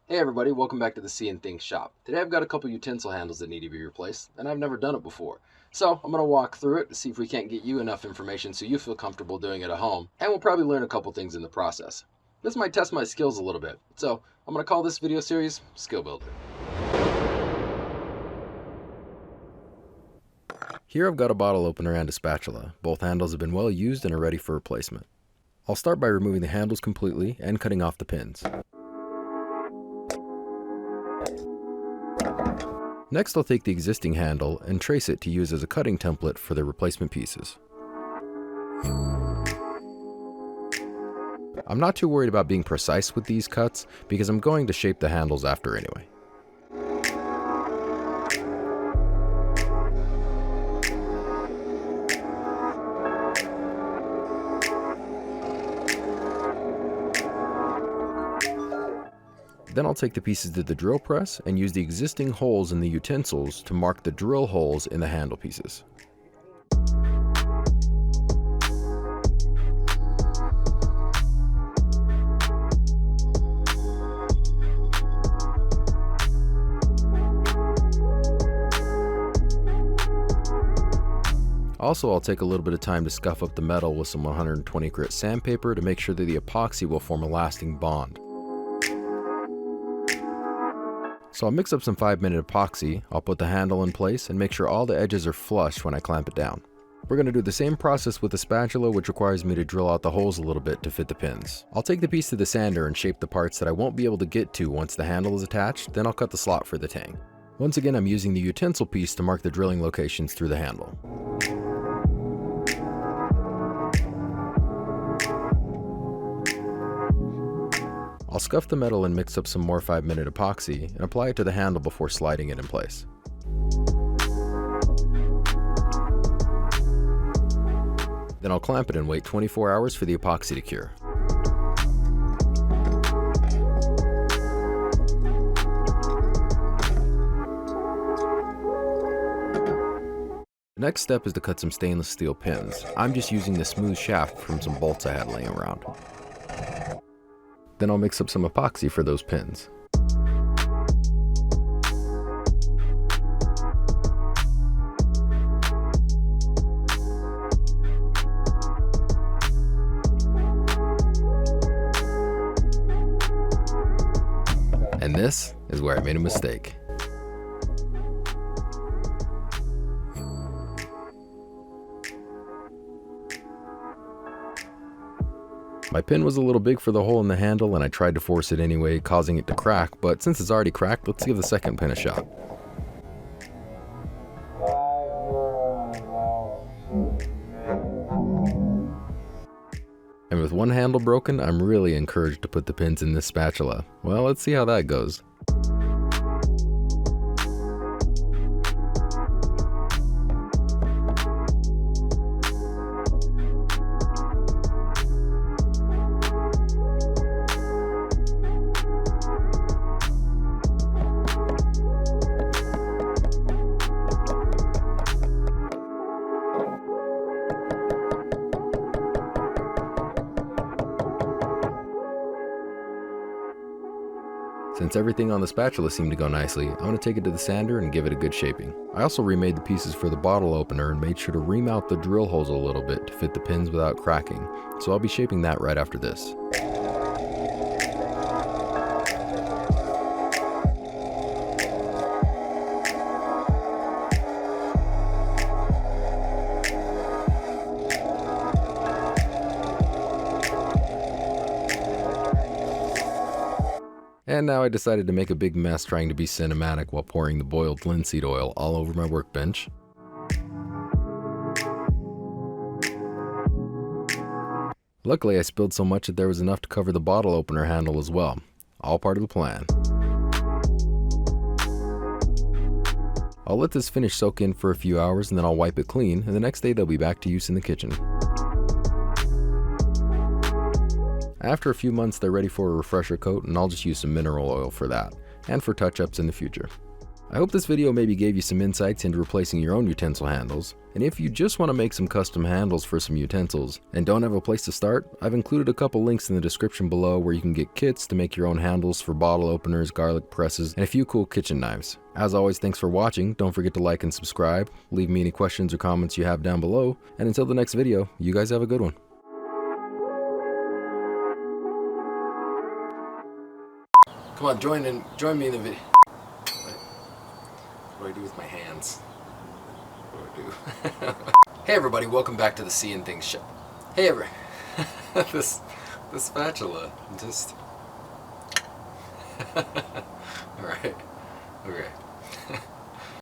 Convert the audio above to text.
Hey everybody, welcome back to the Seeing Things shop. Today I've got a couple utensil handles that need to be replaced, and I've never done it before. So I'm going to walk through it to see if we can't get you enough information so you feel comfortable doing it at home, and we'll probably learn a couple things in the process. This might test my skills a little bit, so I'm going to call this video series Skill Builder. Here I've got a bottle opener and a spatula. Both handles have been well used and are ready for replacement. I'll start by removing the handles completely and cutting off the pins. Next I'll take the existing handle and trace it to use as a cutting template for the replacement pieces. I'm not too worried about being precise with these cuts because I'm going to shape the handles after anyway. Then I'll take the pieces to the drill press and use the existing holes in the utensils to mark the drill holes in the handle pieces. Also, I'll take a little bit of time to scuff up the metal with some 120 grit sandpaper to make sure that the epoxy will form a lasting bond. So I'll mix up some 5-minute epoxy, I'll put the handle in place and make sure all the edges are flush when I clamp it down. We're going to do the same process with the spatula, which requires me to drill out the holes a little bit to fit the pins. I'll take the piece to the sander and shape the parts that I won't be able to get to once the handle is attached, then I'll cut the slot for the tang. Once again, I'm using the utensil piece to mark the drilling locations through the handle. I'll scuff the metal and mix up some more 5-minute epoxy and apply it to the handle before sliding it in place. Then I'll clamp it and wait 24 hours for the epoxy to cure. The next step is to cut some stainless steel pins. I'm just using the smooth shaft from some bolts I had laying around. Then I'll mix up some epoxy for those pins. And this is where I made a mistake. My pin was a little big for the hole in the handle and I tried to force it anyway, causing it to crack, but since it's already cracked, let's give the second pin a shot. And with one handle broken, I'm really encouraged to put the pins in this spatula. Well, let's see how that goes. Since everything on the spatula seemed to go nicely, I'm going to take it to the sander and give it a good shaping. I also remade the pieces for the bottle opener and made sure to remount the drill holes a little bit to fit the pins without cracking, so I'll be shaping that right after this. And now I decided to make a big mess trying to be cinematic while pouring the boiled linseed oil all over my workbench. Luckily I spilled so much that there was enough to cover the bottle opener handle as well. All part of the plan. I'll let this finish soak in for a few hours and then I'll wipe it clean, and the next day they'll be back to use in the kitchen. After a few months they're ready for a refresher coat, and I'll just use some mineral oil for that, and for touch-ups in the future. I hope this video maybe gave you some insights into replacing your own utensil handles, and if you just want to make some custom handles for some utensils and don't have a place to start, I've included a couple links in the description below where you can get kits to make your own handles for bottle openers, garlic presses, and a few cool kitchen knives. As always, thanks for watching. Don't forget to like and subscribe, leave me any questions or comments you have down below, and until the next video, you guys have a good one. Come on, join me in the video. What do I do with my hands? What do I do? Hey everybody, welcome back to the Seeing Things Shop. Hey the spatula, just... Alright, okay.